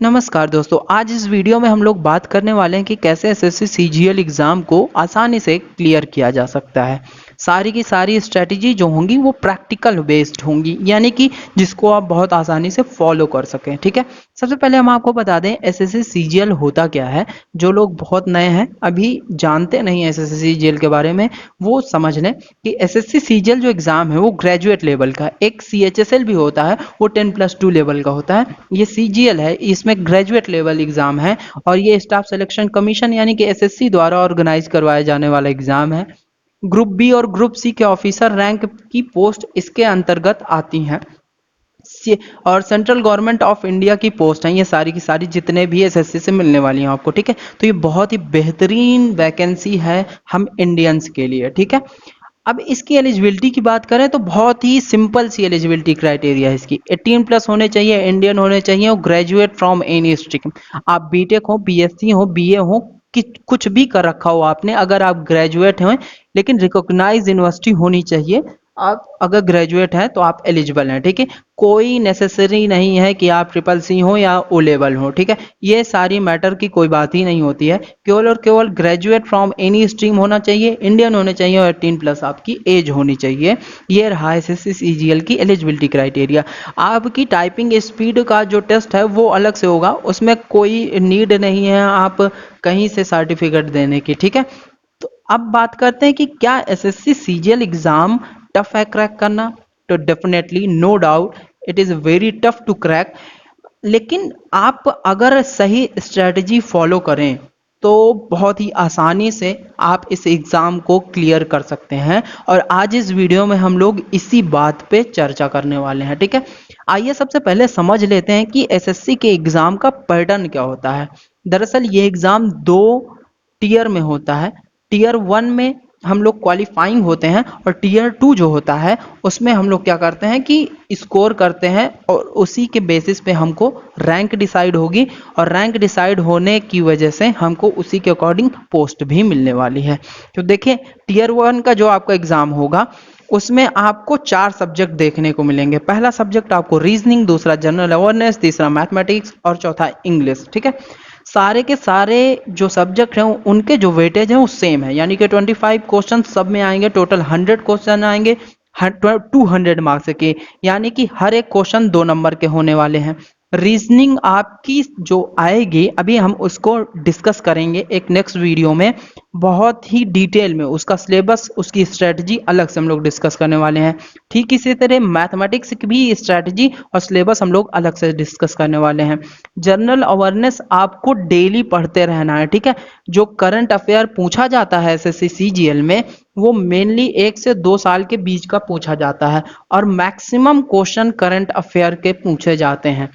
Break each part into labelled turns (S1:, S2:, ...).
S1: नमस्कार दोस्तों, आज इस वीडियो में हम लोग बात करने वाले हैं कि कैसे एसएससी सीजीएल एग्ज़ाम को आसानी से क्लियर किया जा सकता है। सारी की सारी स्ट्रेटजी जो होंगी वो प्रैक्टिकल बेस्ड होंगी, यानी कि जिसको आप बहुत आसानी से फॉलो कर सकें। ठीक है, सबसे पहले हम आपको बता दें एसएससी सीजीएल होता क्या है। जो लोग बहुत नए हैं, अभी जानते नहीं हैं एसएससी सीजीएल के बारे में, वो समझ लें कि एसएससी सीजीएल जो एग्ज़ाम है वो ग्रेजुएट लेवल का, एक सीएचएसएल भी होता है वो 10+2 लेवल का होता है। ये सीजीएल है, इसमें ग्रेजुएट लेवल एग्जाम है और ये स्टाफ सिलेक्शन कमीशन यानी कि एसएससी द्वारा ऑर्गेनाइज करवाया जाने वाला एग्जाम है। ग्रुप बी और ग्रुप सी के ऑफिसर रैंक की पोस्ट इसके अंतर्गत आती हैं और सेंट्रल गवर्नमेंट ऑफ इंडिया की पोस्ट हैं ये सारी की सारी, जितने भी एसएससी से मिलने वाली हैं आपको। ठीक है, तो ये बहुत ही बेहतरीन वैकेंसी है हम इंडियंस के लिए। ठीक है, अब इसकी एलिजिबिलिटी की बात करें तो बहुत ही सिंपल सी एलिजिबिलिटी क्राइटेरिया है इसकी। 18+ होने चाहिए, इंडियन होने चाहिए और ग्रेजुएट फ्रॉम एनी स्ट्रीम। आप बीटेक हो, बीएससी हो, बीए हो, कि कुछ भी कर रखा हो आपने, अगर आप ग्रेजुएट हैं लेकिन रिकॉग्नाइज यूनिवर्सिटी होनी चाहिए। आप अगर ग्रेजुएट हैं तो आप एलिजिबल हैं। ठीक है, कोई नेसेसरी नहीं है कि आप ट्रिपल सी हो या ओ लेवल हो। ठीक है, ये सारी मैटर की कोई बात ही नहीं होती है। केवल और केवल ग्रेजुएट फ्रॉम एनी स्ट्रीम होना चाहिए, इंडियन होने चाहिए और 18+ आपकी एज होनी चाहिए। ये रहा एसएससी सीजीएल की एलिजिबिलिटी क्राइटेरिया। आपकी टाइपिंग स्पीड का जो टेस्ट है वो अलग से होगा, उसमें कोई नीड नहीं है आप कहीं से सर्टिफिकेट देने की। ठीक है, तो अब बात करते हैं कि क्या एसएससी सीजीएल एग्जाम टफ है क्रैक करना। तो definitely no doubt it is very tough to crack, लेकिन आप अगर सही स्ट्रेटजी फॉलो करें तो बहुत ही आसानी से आप इस एग्ज़ाम को क्लियर कर सकते हैं। और आज इस वीडियो में हम लोग इसी बात पे चर्चा करने वाले हैं। ठीक है, आइए सबसे पहले समझ लेते हैं कि एसएससी के एग्ज़ाम का पैटर्न क्या होता है। दरअसल ये एग्ज़ाम दो टीयर में होता है। टीयर 1 में हम लोग क्वालिफाइंग होते हैं और टीयर 2 जो होता है उसमें हम लोग क्या करते हैं कि स्कोर करते हैं और उसी के बेसिस पे हमको रैंक डिसाइड होगी और रैंक डिसाइड होने की वजह से हमको उसी के अकॉर्डिंग पोस्ट भी मिलने वाली है। तो देखिए, टीयर 1 का जो आपका एग्ज़ाम होगा उसमें आपको 4 सब्जेक्ट देखने को मिलेंगे। पहला सब्जेक्ट आपको रीजनिंग, दूसरा जनरल अवेयरनेस, तीसरा मैथमेटिक्स और चौथा इंग्लिश। ठीक है, सारे के सारे जो सब्जेक्ट हैं उनके जो वेटेज हैं वो सेम है, यानी कि 25 क्वेश्चन सब में आएंगे। टोटल 100 क्वेश्चन आएंगे 200 मार्क्स के, यानी कि हर एक क्वेश्चन 2 नंबर के होने वाले हैं। रीजनिंग आपकी जो आएगी अभी हम उसको डिस्कस करेंगे एक नेक्स्ट वीडियो में, बहुत ही डिटेल में उसका सिलेबस, उसकी स्ट्रेटजी अलग से हम लोग डिस्कस करने वाले हैं। ठीक इसी तरह मैथमेटिक्स की भी स्ट्रेटजी और सिलेबस हम लोग अलग से डिस्कस करने वाले हैं। जनरल अवेयरनेस आपको डेली पढ़ते रहना है। ठीक है, जो करंट अफेयर पूछा जाता है एसएससी सीजीएल में वो मेनली 1 से 2 साल के बीच का पूछा जाता है और मैक्सिमम क्वेश्चन करंट अफेयर के पूछे जाते हैं।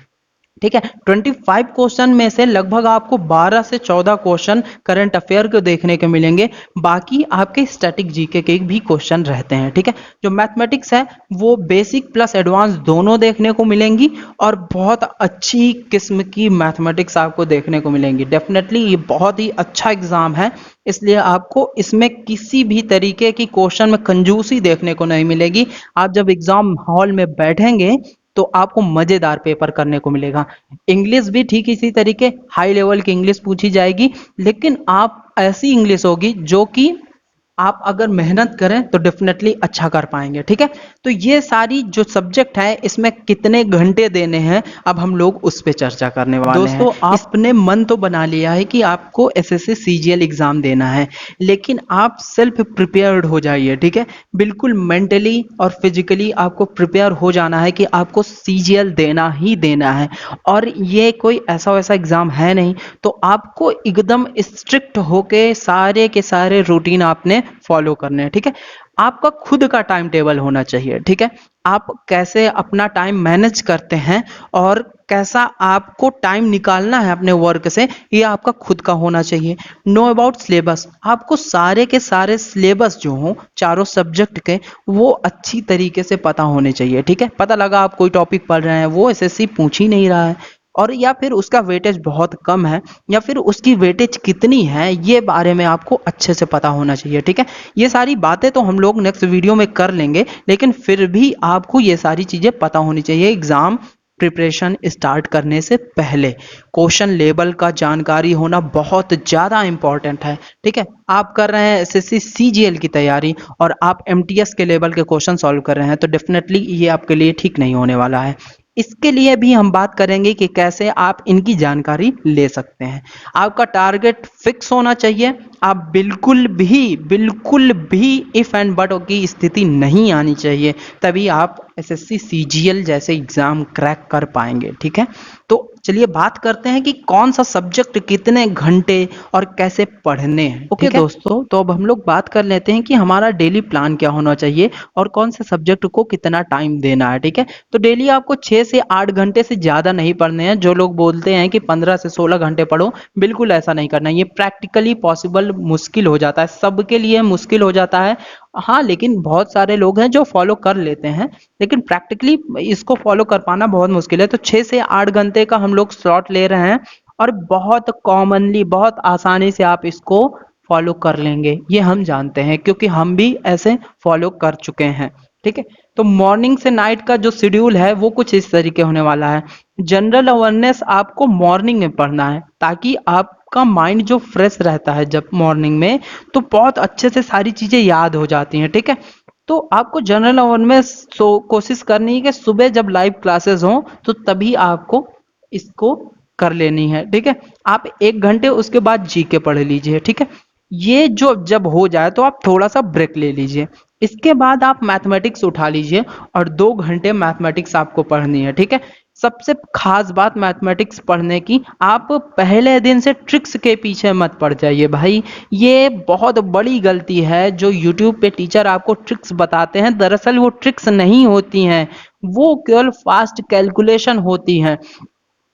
S1: ठीक है, 25 क्वेश्चन में से लगभग आपको 12 से 14 क्वेश्चन करंट अफेयर को देखने को मिलेंगे, बाकी आपके स्टैटिक जीके के भी क्वेश्चन रहते हैं। ठीक है, जो मैथमेटिक्स है वो बेसिक प्लस एडवांस दोनों देखने को मिलेंगी और बहुत अच्छी किस्म की मैथमेटिक्स आपको देखने को मिलेंगी। डेफिनेटली ये बहुत ही अच्छा एग्जाम है, इसलिए आपको इसमें किसी भी तरीके की क्वेश्चन में कंजूसी देखने को नहीं मिलेगी। आप जब एग्जाम हॉल में बैठेंगे तो आपको मजेदार पेपर करने को मिलेगा। इंग्लिश भी ठीक इसी तरीके हाई लेवल की इंग्लिश पूछी जाएगी, लेकिन आप ऐसी इंग्लिश होगी जो कि आप अगर मेहनत करें तो डेफिनेटली अच्छा कर पाएंगे। ठीक है, तो ये सारी जो सब्जेक्ट है इसमें कितने घंटे देने हैं अब हम लोग उस पर चर्चा करने वाले हैं। दोस्तों, आपने मन तो बना लिया है कि आपको एसएससी सीजीएल एग्जाम देना है, लेकिन आप सेल्फ प्रिपेयर्ड हो जाइए। ठीक है, बिल्कुल मेंटली और फिजिकली आपको प्रिपेयर हो जाना है कि आपको सीजीएल देना ही देना है और ये कोई ऐसा वैसा एग्जाम है नहीं। तो आपको एकदम स्ट्रिक्ट होके सारे के सारे रूटीन आपने फॉलो करने हैं। ठीक है, आपका खुद का टाइम टेबल होना चाहिए। ठीक है, आप कैसे अपना टाइम मैनेज करते हैं और कैसा आपको टाइम निकालना है अपने वर्क से, ये आपका खुद का होना चाहिए। नो अबाउट सिलेबस, आपको सारे के सारे सिलेबस जो हो चारों सब्जेक्ट के वो अच्छी तरीके से पता होने चाहिए। ठीक है, पता लगा आप कोई टॉपिक पढ़ रहे हैं वो एसएससी पूछ ही नहीं रहा है और या फिर उसका वेटेज बहुत कम है या फिर उसकी वेटेज कितनी है, ये बारे में आपको अच्छे से पता होना चाहिए। ठीक है, ये सारी बातें तो हम लोग नेक्स्ट वीडियो में कर लेंगे, लेकिन फिर भी आपको ये सारी चीज़ें पता होनी चाहिए। एग्ज़ाम प्रिपरेशन स्टार्ट करने से पहले क्वेश्चन लेवल का जानकारी होना बहुत ज़्यादा इंपॉर्टेंट है। ठीक है, आप कर रहे हैं एसएससी सीजीएल की तैयारी और आप एमटीएस के लेवल के क्वेश्चन सॉल्व कर रहे हैं, तो डेफिनेटली ये आपके लिए ठीक नहीं होने वाला है। इसके लिए भी हम बात करेंगे कि कैसे आप इनकी जानकारी ले सकते हैं। आपका टारगेट फिक्स होना चाहिए। आप बिल्कुल भी इफ एंड बट की स्थिति नहीं आनी चाहिए, तभी आप एसएससी सीजीएल जैसे एग्जाम क्रैक कर पाएंगे। ठीक है, तो चलिए बात करते हैं कि कौन सा सब्जेक्ट कितने घंटे और कैसे पढ़ने हैं। ओके दोस्तों, तो अब हम लोग बात कर लेते हैं कि हमारा डेली प्लान क्या होना चाहिए और कौन से सब्जेक्ट को कितना टाइम देना है। ठीक है, तो डेली आपको 6 से 8 घंटे से ज़्यादा नहीं पढ़ने हैं। जो लोग बोलते हैं कि 15 से 16 घंटे पढ़ो, बिल्कुल ऐसा नहीं करना है। ये प्रैक्टिकली पॉसिबल मुश्किल हो जाता है, सबके लिए मुश्किल हो जाता है। हाँ, लेकिन बहुत सारे लोग हैं जो फॉलो कर लेते हैं, लेकिन प्रैक्टिकली इसको फॉलो कर पाना बहुत मुश्किल है। तो 6 से 8 घंटे का हम लोग स्लॉट ले रहे हैं और बहुत कॉमनली, बहुत आसानी से आप इसको फॉलो कर लेंगे, ये हम जानते हैं क्योंकि हम भी ऐसे फॉलो कर चुके हैं। ठीक है, तो मॉर्निंग से नाइट का जो शेड्यूल है वो कुछ इस तरीके होने वाला है। जनरल अवेयरनेस आपको मॉर्निंग में पढ़ना है, ताकि आपका माइंड जो फ्रेश रहता है जब मॉर्निंग में, तो बहुत अच्छे से सारी चीज़ें याद हो जाती हैं। ठीक है, तो आपको जनरल अवेयरनेस कोशिश करनी है कि सुबह जब लाइव क्लासेस हों तो तभी आपको इसको कर लेनी है। ठीक है, आप 1 घंटे उसके बाद जीके पढ़ लीजिए। ठीक है, ये जो जब हो जाए तो आप थोड़ा सा ब्रेक ले लीजिए। इसके बाद आप मैथमेटिक्स उठा लीजिए और 2 घंटे मैथमेटिक्स आपको पढ़नी है। ठीक है, सबसे खास बात मैथमेटिक्स पढ़ने की, आप पहले दिन से ट्रिक्स के पीछे मत पड़ जाइए भाई। ये बहुत बड़ी गलती है जो यूट्यूब पे टीचर आपको ट्रिक्स बताते हैं, दरअसल वो ट्रिक्स नहीं होती हैं, वो केवल फास्ट कैलकुलेशन होती हैं।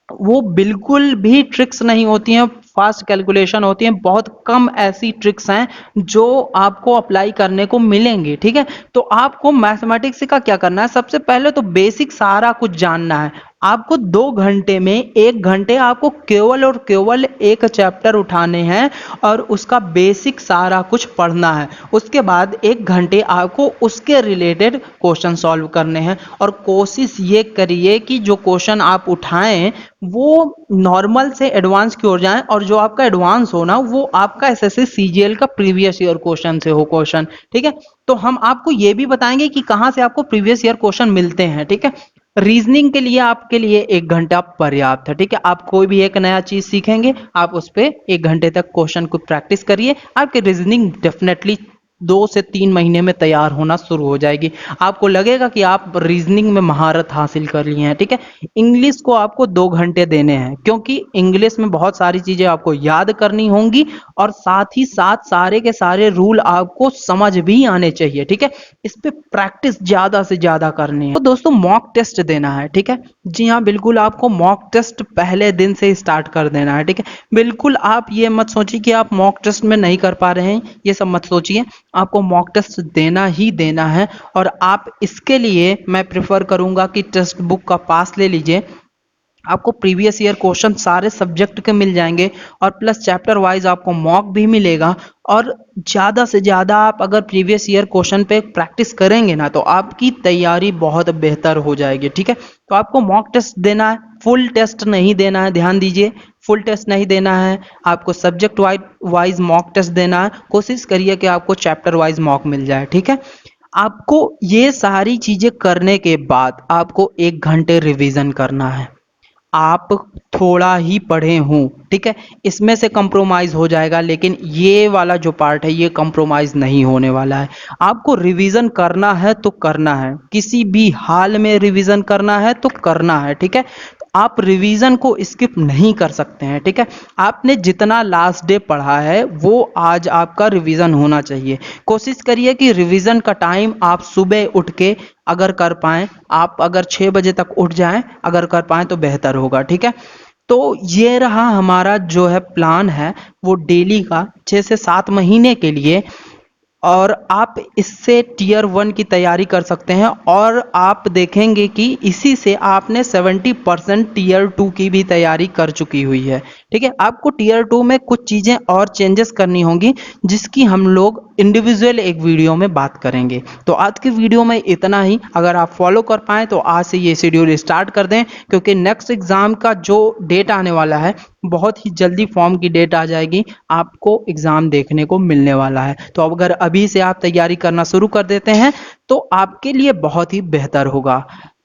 S1: वो बिल्कुल भी ट्रिक्स नहीं होती हैं, फास्ट कैलकुलेशन होती हैं। बहुत कम ऐसी ट्रिक्स हैं जो आपको अप्लाई करने को मिलेंगी। ठीक है, तो आपको मैथमेटिक्स का क्या करना है, सबसे पहले तो बेसिक सारा कुछ जानना है। आपको 2 घंटे में 1 घंटे आपको केवल और केवल एक चैप्टर उठाने हैं और उसका बेसिक सारा कुछ पढ़ना है। उसके बाद 1 घंटे आपको उसके रिलेटेड क्वेश्चन सॉल्व करने हैं और कोशिश ये करिए कि जो क्वेश्चन आप उठाएं वो नॉर्मल से एडवांस की ओर जाएं, और जो आपका एडवांस हो ना वो आपका एसएससी सीजीएल का प्रीवियस ईयर क्वेश्चन से हो क्वेश्चन। ठीक है, तो हम आपको ये भी बताएंगे कि कहां से आपको प्रीवियस ईयर क्वेश्चन मिलते हैं। ठीक है, रीजनिंग के लिए आपके लिए 1 घंटा पर्याप्त है। ठीक है, आप कोई भी एक नया चीज सीखेंगे, आप उस पर 1 घंटे तक क्वेश्चन को प्रैक्टिस करिए, आपकी रीजनिंग डेफिनेटली 2 से 3 महीने में तैयार होना शुरू हो जाएगी। आपको लगेगा कि आप रीजनिंग में महारत हासिल कर लिए हैं। ठीक है, इंग्लिश को आपको 2 घंटे देने हैं, क्योंकि इंग्लिश में बहुत सारी चीजें आपको याद करनी होंगी और साथ ही साथ सारे के सारे रूल आपको समझ भी आने चाहिए। ठीक है, इस पे प्रैक्टिस ज्यादा से ज्यादा करनी है। तो दोस्तों मॉक टेस्ट देना है। ठीक है, जी हाँ, बिल्कुल आपको मॉक टेस्ट पहले दिन से स्टार्ट कर देना है। ठीक है, बिल्कुल आप ये मत सोचिए कि आप मॉक टेस्ट में नहीं कर पा रहे हैं, ये सब मत सोचिए, आपको मॉक टेस्ट देना ही देना है। और आप इसके लिए मैं प्रेफर करूंगा कि टेक्स्ट बुक का पास ले लीजिए। आपको प्रीवियस ईयर क्वेश्चन सारे सब्जेक्ट के मिल जाएंगे और प्लस चैप्टर वाइज आपको मॉक भी मिलेगा। और ज़्यादा से ज़्यादा आप अगर प्रीवियस ईयर क्वेश्चन पे प्रैक्टिस करेंगे ना, तो आपकी तैयारी बहुत बेहतर हो जाएगी। ठीक है, तो आपको मॉक टेस्ट देना है, फुल टेस्ट नहीं देना है, ध्यान दीजिए, फुल टेस्ट नहीं देना है। आपको सब्जेक्ट वाइज मॉक टेस्ट देना है। कोशिश करिए कि आपको चैप्टर वाइज मॉक मिल जाए। ठीक है, आपको ये सारी चीज़ें करने के बाद आपको 1 घंटे रिवीजन करना है। आप थोड़ा ही पढ़े हों, ठीक है, इसमें से कंप्रोमाइज हो जाएगा, लेकिन ये वाला जो पार्ट है ये कंप्रोमाइज नहीं होने वाला है। आपको रिवीजन करना है तो करना है, किसी भी हाल में रिवीजन करना है तो करना है। ठीक है, तो आप रिवीजन को स्किप नहीं कर सकते हैं। ठीक है, आपने जितना लास्ट डे पढ़ा है वो आज आपका रिवीजन होना चाहिए। कोशिश करिए कि रिवीजन का टाइम आप सुबह उठ के अगर कर पाएं, आप अगर 6 बजे तक उठ जाएं, अगर कर पाएं तो बेहतर होगा। ठीक है, तो ये रहा हमारा जो है प्लान है वो डेली का 6 से 7 महीने के लिए। और आप इससे टीयर 1 की तैयारी कर सकते हैं और आप देखेंगे कि इसी से आपने 70% टीयर 2 की भी तैयारी कर चुकी हुई है। ठीक है, आपको टीयर 2 में कुछ चीज़ें और चेंजेस करनी होंगी जिसकी हम लोग इंडिविजुअल एक वीडियो में बात करेंगे। तो आज की वीडियो में इतना ही। अगर आप फॉलो कर पाएँ तो आज से ये शेड्यूल स्टार्ट कर दें, क्योंकि नेक्स्ट एग्जाम का जो डेट आने वाला है बहुत ही जल्दी फॉर्म की डेट आ जाएगी, आपको एग्जाम देखने को मिलने वाला है। तो अगर अभी से आप तैयारी करना शुरू कर देते हैं तो आपके लिए बहुत ही बेहतर होगा।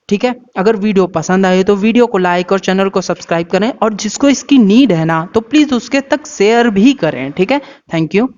S1: ठीक है, अगर वीडियो पसंद आए तो वीडियो को लाइक और चैनल को सब्सक्राइब करें, और जिसको इसकी नीड है ना तो प्लीज उसके तक शेयर भी करें। ठीक है, थैंक यू।